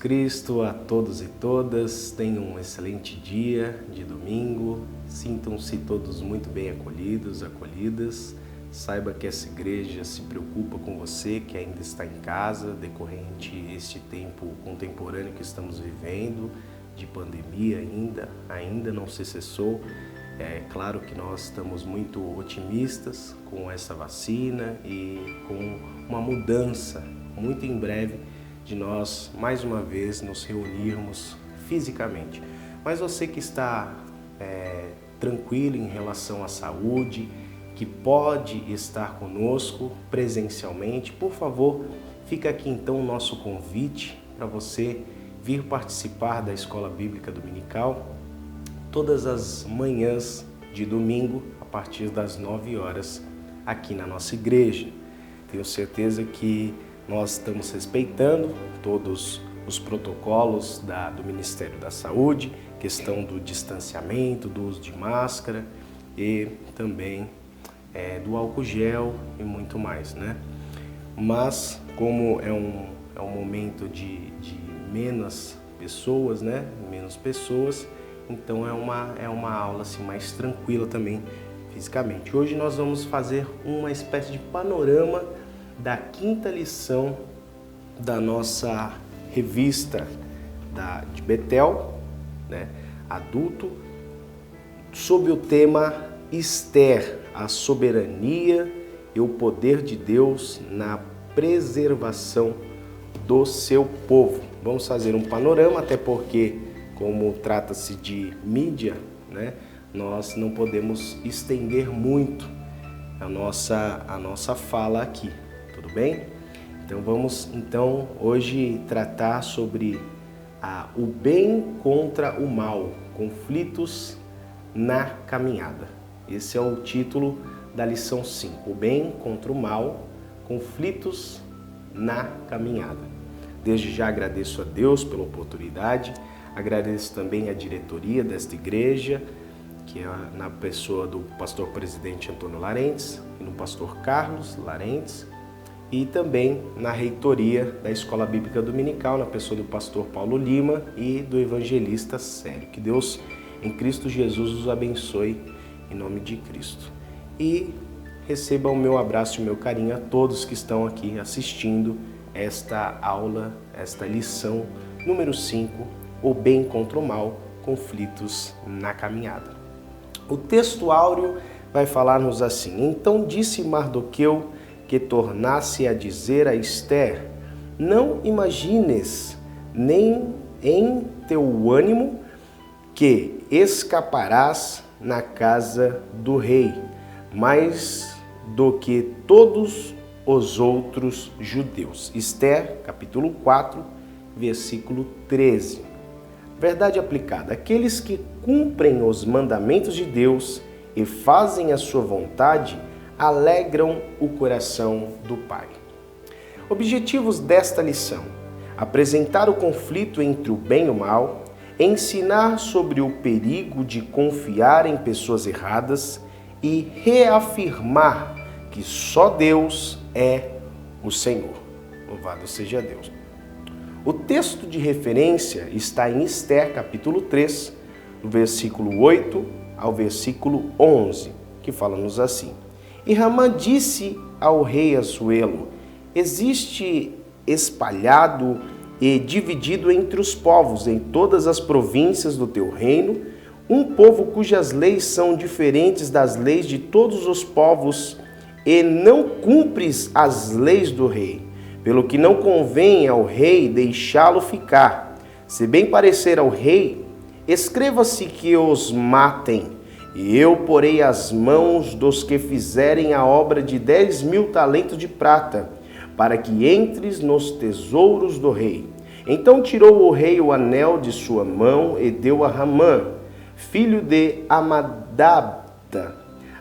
Cristo a todos e todas. Tenham um excelente dia de domingo. Sintam-se todos muito bem acolhidos, acolhidas. Saiba que essa igreja se preocupa com você que ainda está em casa, decorrente este tempo contemporâneo que estamos vivendo, de pandemia ainda não se cessou. É claro que nós estamos muito otimistas com essa vacina e com uma mudança muito em breve de nós, mais uma vez, nos reunirmos fisicamente. Mas você que está tranquilo em relação à saúde, que pode estar conosco presencialmente, por favor, fica aqui então o nosso convite para você vir participar da Escola Bíblica Dominical todas as manhãs de domingo, a partir das 9 horas, aqui na nossa igreja. Tenho certeza que nós estamos respeitando todos os protocolos do Ministério da Saúde, questão do distanciamento, do uso de máscara e também do álcool gel e muito mais, né? Mas como é um momento de menos pessoas, né? Menos pessoas, então é uma aula assim, mais tranquila também fisicamente. Hoje nós vamos fazer uma espécie de panorama da 5ª lição da nossa revista de Betel, né, adulto, sob o tema Esther, a soberania e o poder de Deus na preservação do seu povo. Vamos fazer um panorama, até porque, como trata-se de mídia, né, nós não podemos estender muito a nossa fala aqui. Tudo bem? Então vamos hoje tratar sobre o bem contra o mal, conflitos na caminhada. Esse é o título da lição 5, o bem contra o mal, conflitos na caminhada. Desde já agradeço a Deus pela oportunidade, agradeço também a diretoria desta igreja, que é na pessoa do pastor presidente Antônio Larentes e no pastor Carlos Larentes, e também na reitoria da Escola Bíblica Dominical, na pessoa do pastor Paulo Lima e do evangelista Célio. Que Deus, em Cristo Jesus, os abençoe em nome de Cristo. E receba o meu abraço e o meu carinho a todos que estão aqui assistindo esta aula, esta lição número 5, o bem contra o mal, conflitos na caminhada. O texto áureo vai falar-nos assim: então disse Mardoqueu que tornasse a dizer a Esther: não imagines nem em teu ânimo que escaparás na casa do rei, mais do que todos os outros judeus. Esther, capítulo 4, versículo 13. Verdade aplicada: aqueles que cumprem os mandamentos de Deus e fazem a sua vontade alegram o coração do Pai. Objetivos desta lição: apresentar o conflito entre o bem e o mal, ensinar sobre o perigo de confiar em pessoas erradas e reafirmar que só Deus é o Senhor. Louvado seja Deus. O texto de referência está em Esther, capítulo 3, do versículo 8 ao versículo 11, que fala-nos assim: e Ramã disse ao rei Assuero: existe espalhado e dividido entre os povos, em todas as províncias do teu reino, um povo cujas leis são diferentes das leis de todos os povos, e não cumpres as leis do rei, pelo que não convém ao rei deixá-lo ficar. Se bem parecer ao rei, escreva-se que os matem, e eu porei as mãos dos que fizerem a obra de 10.000 talentos de prata, para que entres nos tesouros do rei. Então tirou o rei o anel de sua mão e deu a Ramã, filho de Amadabta,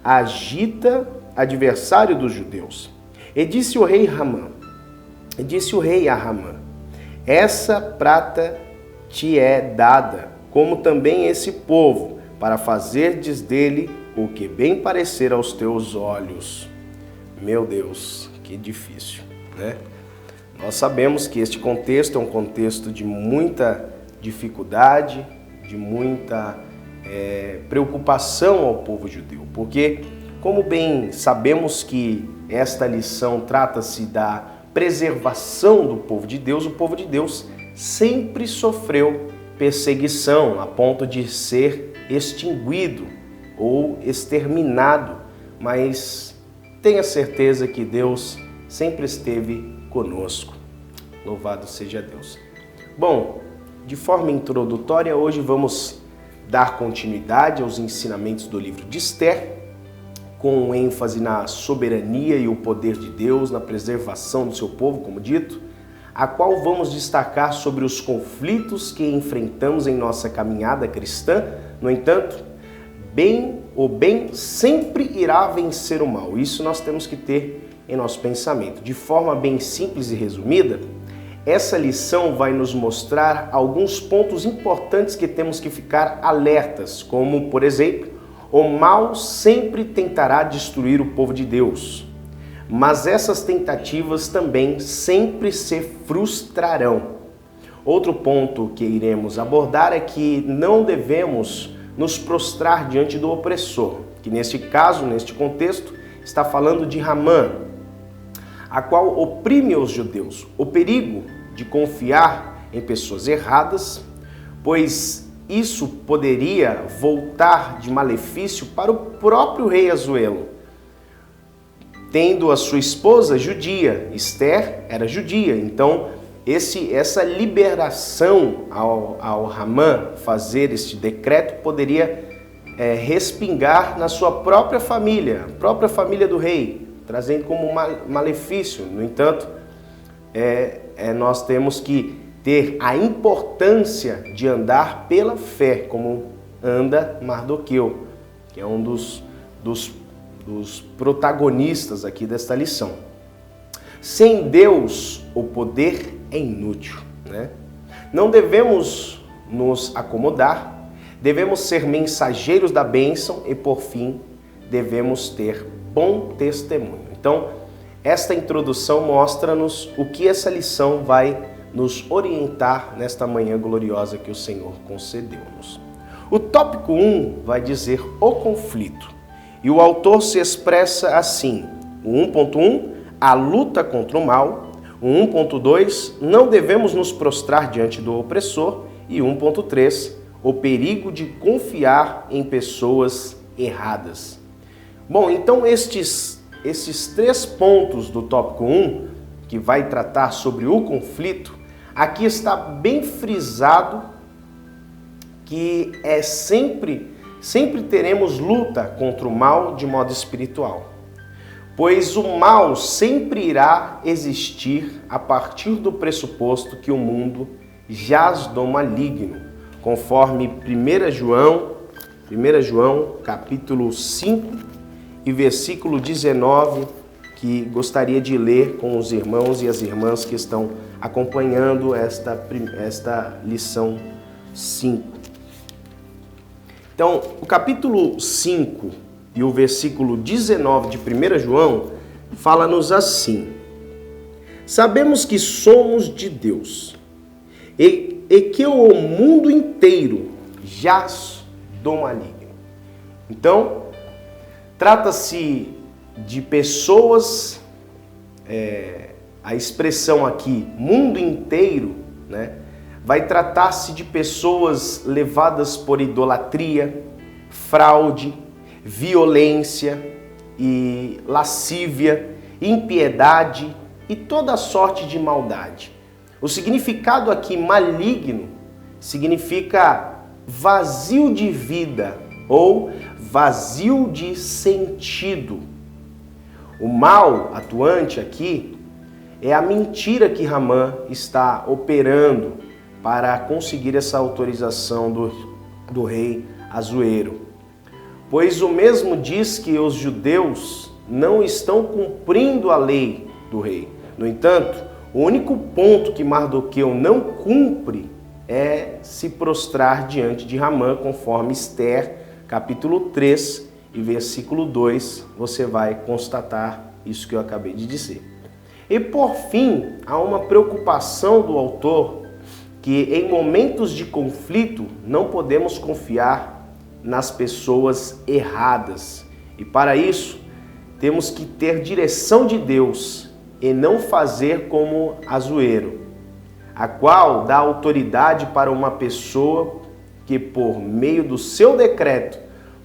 Agita, adversário dos judeus. E disse o rei a Ramã: essa prata te é dada, como também esse povo, para fazerdes dele o que bem parecer aos teus olhos. Meu Deus, que difícil, né? Nós sabemos que este contexto é um contexto de muita dificuldade, de muita preocupação ao povo judeu, porque, como bem sabemos que esta lição trata-se da preservação do povo de Deus, o povo de Deus sempre sofreu perseguição a ponto de ser extinguido ou exterminado, mas tenha certeza que Deus sempre esteve conosco. Louvado seja Deus. Bom, de forma introdutória, hoje vamos dar continuidade aos ensinamentos do livro de Esther, com ênfase na soberania e o poder de Deus, na preservação do seu povo, como dito, a qual vamos destacar sobre os conflitos que enfrentamos em nossa caminhada cristã. No entanto, o bem sempre irá vencer o mal. Isso nós temos que ter em nosso pensamento. De forma bem simples e resumida, essa lição vai nos mostrar alguns pontos importantes que temos que ficar alertas, como, por exemplo, o mal sempre tentará destruir o povo de Deus, mas essas tentativas também sempre se frustrarão. Outro ponto que iremos abordar é que não devemos nos prostrar diante do opressor, que neste caso, neste contexto, está falando de Hamã, a qual oprime os judeus. O perigo de confiar em pessoas erradas, pois isso poderia voltar de malefício para o próprio rei Asuero, tendo a sua esposa judia. Esther era judia, então essa liberação ao Hamã fazer este decreto poderia respingar na sua própria família, a própria família do rei, trazendo como malefício. No entanto, nós temos que ter a importância de andar pela fé, como anda Mardoqueu, que é um dos protagonistas aqui desta lição. Sem Deus, o poder é inútil, né? Não devemos nos acomodar, devemos ser mensageiros da bênção e, por fim, devemos ter bom testemunho. Então, esta introdução mostra-nos o que essa lição vai nos orientar nesta manhã gloriosa que o Senhor concedeu-nos. O tópico 1 vai dizer o conflito, e o autor se expressa assim: o 1.1, a luta contra o mal; o 1.2, não devemos nos prostrar diante do opressor; e 1.3, o perigo de confiar em pessoas erradas. Bom, então esses 3 pontos do tópico 1, que vai tratar sobre o conflito, aqui está bem frisado que sempre teremos luta contra o mal de modo espiritual, pois o mal sempre irá existir a partir do pressuposto que o mundo jaz do maligno, conforme 1 João capítulo 5 e versículo 19, que gostaria de ler com os irmãos e as irmãs que estão acompanhando esta lição 5. Então, o capítulo 5 e o versículo 19 de 1 João fala-nos assim: sabemos que somos de Deus e que o mundo inteiro jaz do maligno. Então, trata-se de pessoas, a expressão aqui, mundo inteiro, né, vai tratar-se de pessoas levadas por idolatria, fraude, violência e lascívia, impiedade e toda sorte de maldade. O significado aqui, maligno, significa vazio de vida ou vazio de sentido. O mal atuante aqui é a mentira que Hamã está operando para conseguir essa autorização do rei Asuero. Pois o mesmo diz que os judeus não estão cumprindo a lei do rei. No entanto, o único ponto que Mardoqueu não cumpre é se prostrar diante de Hamã, conforme Esther, capítulo 3 e versículo 2, você vai constatar isso que eu acabei de dizer. E por fim, há uma preocupação do autor que em momentos de conflito não podemos confiar nas pessoas erradas. E para isso, temos que ter direção de Deus e não fazer como Azuero, a qual dá autoridade para uma pessoa que por meio do seu decreto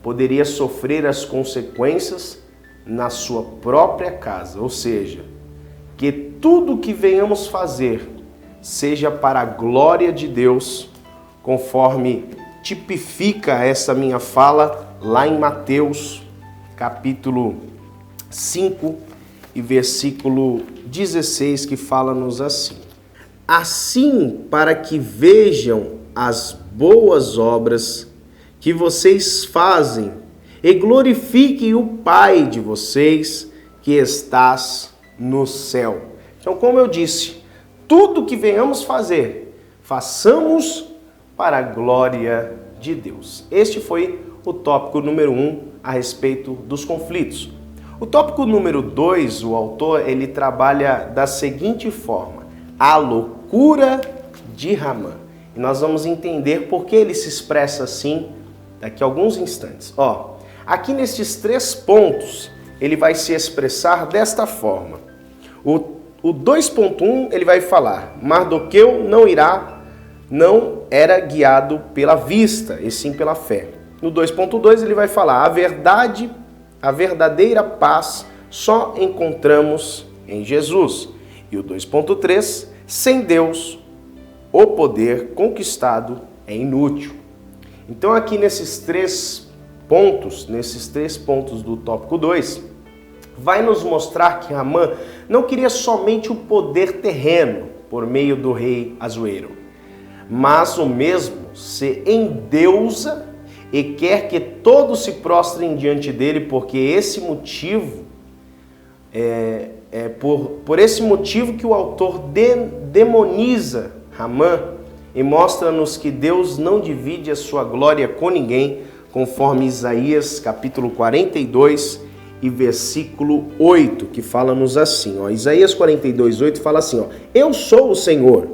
poderia sofrer as consequências na sua própria casa, ou seja, que tudo que venhamos fazer seja para a glória de Deus, conforme tipifica essa minha fala lá em Mateus, capítulo 5 e versículo 16, que fala-nos assim: assim, para que vejam as boas obras que vocês fazem e glorifiquem o Pai de vocês que estás no céu. Então, como eu disse, tudo que venhamos fazer, façamos para a glória de Deus. Este foi o tópico número 1 a respeito dos conflitos. O tópico número 2, o autor, ele trabalha da seguinte forma: a loucura de Ramã. E nós vamos entender por que ele se expressa assim daqui a alguns instantes. Aqui nestes 3 pontos, ele vai se expressar desta forma. O 2.1, ele vai falar: Mardoqueu não era guiado pela vista, e sim pela fé. No 2.2, ele vai falar: a verdadeira paz só encontramos em Jesus. E o 2.3, sem Deus, o poder conquistado é inútil. Então aqui nesses 3 pontos do tópico 2, vai nos mostrar que Ramã não queria somente o poder terreno por meio do rei Azuero, mas o mesmo se endeusa e quer que todos se prostrem diante dele, porque esse motivo por esse motivo que o autor demoniza Ramã e mostra-nos que Deus não divide a sua glória com ninguém, conforme Isaías capítulo 42 e versículo 8, que fala-nos assim, Isaías 42, 8 fala assim, eu sou o Senhor,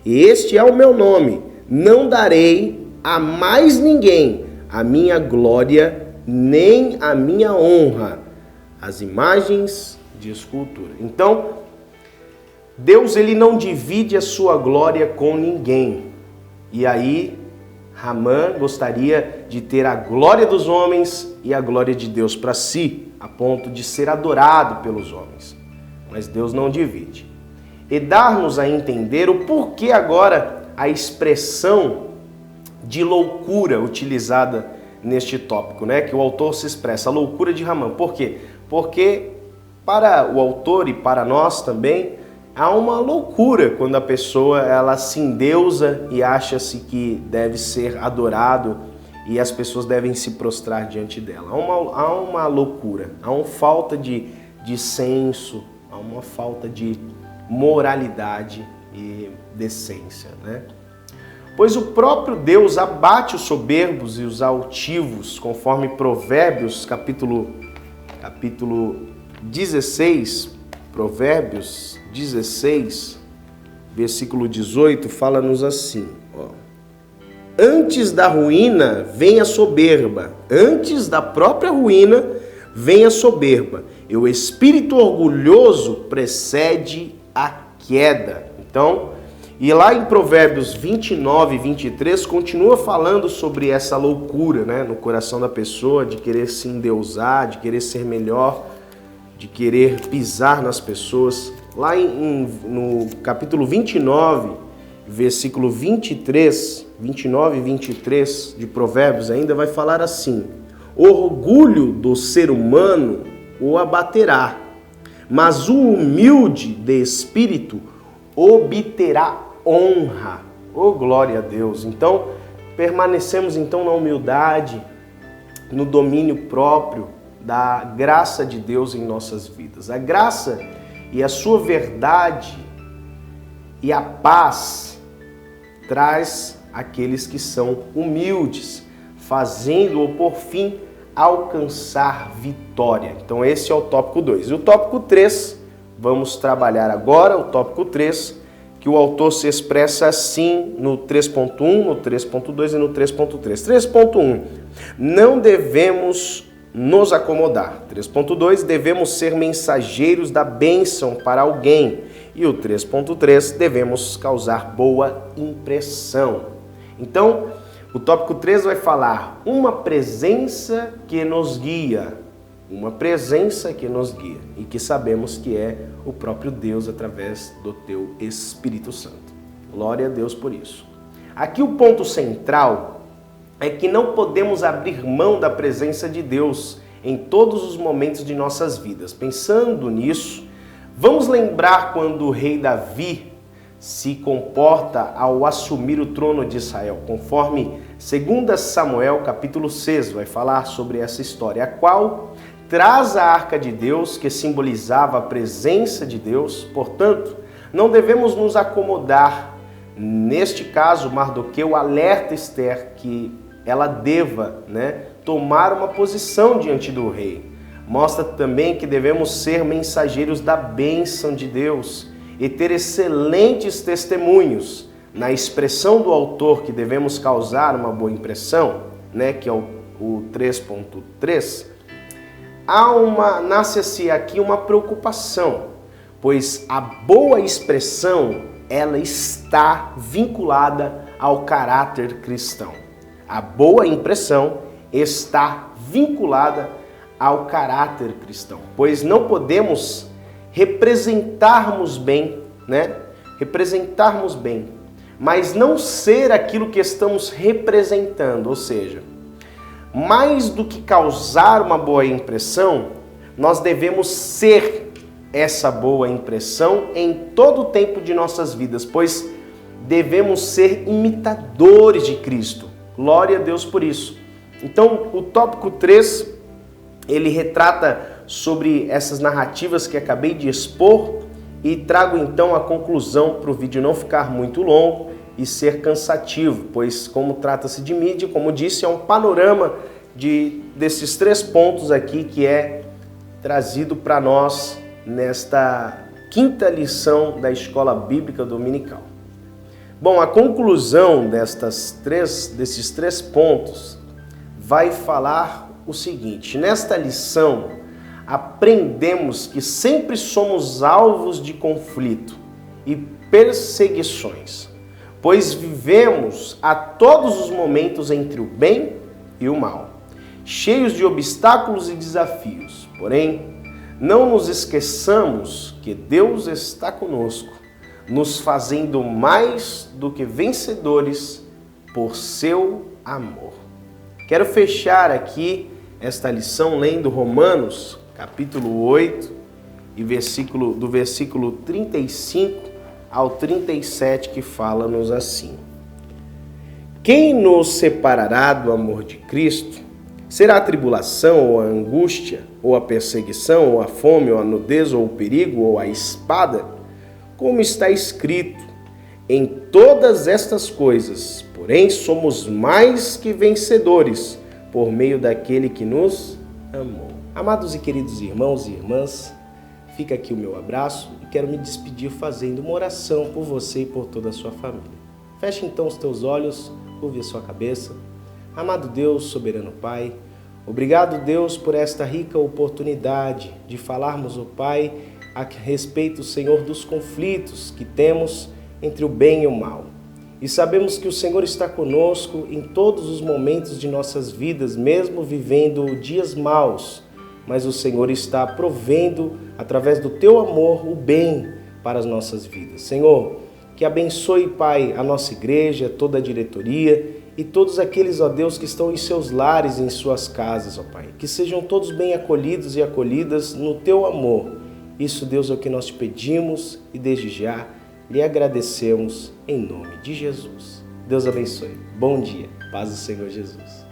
e este é o meu nome, não darei a mais ninguém a minha glória, nem a minha honra, as imagens de escultura. Então, Deus ele não divide a sua glória com ninguém. E aí, Ramã gostaria de ter a glória dos homens e a glória de Deus para si, a ponto de ser adorado pelos homens. Mas Deus não divide. E dar-nos a entender o porquê agora a expressão de loucura utilizada neste tópico, né? Que o autor se expressa, a loucura de Ramã. Por quê? Porque para o autor e para nós também, há uma loucura quando a pessoa ela se endeusa e acha-se que deve ser adorado e as pessoas devem se prostrar diante dela. Há uma loucura, há uma falta de senso, há uma falta de moralidade e decência, né? Pois o próprio Deus abate os soberbos e os altivos, conforme Provérbios, capítulo 16, Provérbios 16, versículo 18, fala-nos assim, antes da ruína vem a soberba, antes da própria ruína vem a soberba, e o espírito orgulhoso precede a queda. Então, e lá em Provérbios 29 e 23, continua falando sobre essa loucura, né, no coração da pessoa, de querer se endeusar, de querer ser melhor, de querer pisar nas pessoas. Lá no capítulo 29, versículo 29 e 23 de Provérbios ainda vai falar assim, o orgulho do ser humano o abaterá, mas o humilde de espírito obterá honra. Oh, glória a Deus! Então, permanecemos então na humildade, no domínio próprio da graça de Deus em nossas vidas. A graça e a sua verdade e a paz traz aqueles que são humildes, fazendo-o por fim alcançar vitória. Então esse é o tópico 2. E o tópico 3, vamos trabalhar agora o tópico 3, que o autor se expressa assim no 3.1, no 3.2 e no 3.3. 3.1, não devemos nos acomodar. 3.2, devemos ser mensageiros da bênção para alguém. E o 3.3, devemos causar boa impressão. Então, o tópico 3 vai falar uma presença que nos guia. Uma presença que nos guia e que sabemos que é o próprio Deus através do teu Espírito Santo. Glória a Deus por isso. Aqui o ponto central é que não podemos abrir mão da presença de Deus em todos os momentos de nossas vidas. Pensando nisso, vamos lembrar quando o rei Davi se comporta ao assumir o trono de Israel, conforme 2 Samuel capítulo 6 vai falar sobre essa história, a qual traz a arca de Deus, que simbolizava a presença de Deus. Portanto, não devemos nos acomodar. Neste caso, Mardoqueu alerta Esther que ela deva, tomar uma posição diante do rei. Mostra também que devemos ser mensageiros da bênção de Deus e ter excelentes testemunhos. Na expressão do autor que devemos causar uma boa impressão, que é o 3.3, nasce-se aqui uma preocupação, pois a boa expressão, ela está vinculada ao caráter cristão. A boa impressão está vinculada ao caráter cristão, pois não podemos representarmos bem, mas não ser aquilo que estamos representando, ou seja, mais do que causar uma boa impressão, nós devemos ser essa boa impressão em todo o tempo de nossas vidas, pois devemos ser imitadores de Cristo. Glória a Deus por isso. Então, o tópico 3, ele retrata sobre essas narrativas que acabei de expor e trago então a conclusão para o vídeo não ficar muito longo e ser cansativo, pois como trata-se de mídia, como disse, é um panorama desses 3 pontos aqui que é trazido para nós nesta 5ª lição da Escola Bíblica Dominical. Bom, a conclusão desses 3 pontos vai falar o seguinte: nesta lição aprendemos que sempre somos alvos de conflito e perseguições, pois vivemos a todos os momentos entre o bem e o mal, cheios de obstáculos e desafios. Porém, não nos esqueçamos que Deus está conosco, nos fazendo mais do que vencedores por seu amor. Quero fechar aqui esta lição lendo Romanos, capítulo 8, e do versículo 35 ao 37, que fala-nos assim: quem nos separará do amor de Cristo? Será a tribulação, ou a angústia, ou a perseguição, ou a fome, ou a nudez, ou o perigo, ou a espada? Como está escrito, em todas estas coisas, porém, somos mais que vencedores, por meio daquele que nos amou. Amados e queridos irmãos e irmãs, fica aqui o meu abraço e quero me despedir fazendo uma oração por você e por toda a sua família. Feche então os teus olhos, curve a sua cabeça. Amado Deus, soberano Pai, obrigado, Deus, por esta rica oportunidade de falarmos, ó Pai, a respeito, Senhor, dos conflitos que temos entre o bem e o mal. E sabemos que o Senhor está conosco em todos os momentos de nossas vidas, mesmo vivendo dias maus, mas o Senhor está provendo, através do Teu amor, o bem para as nossas vidas. Senhor, que abençoe, Pai, a nossa igreja, toda a diretoria e todos aqueles, ó Deus, que estão em seus lares, em suas casas, ó Pai. Que sejam todos bem acolhidos e acolhidas no Teu amor. Isso, Deus, é o que nós te pedimos e desde já lhe agradecemos em nome de Jesus. Deus abençoe. Bom dia. Paz do Senhor Jesus.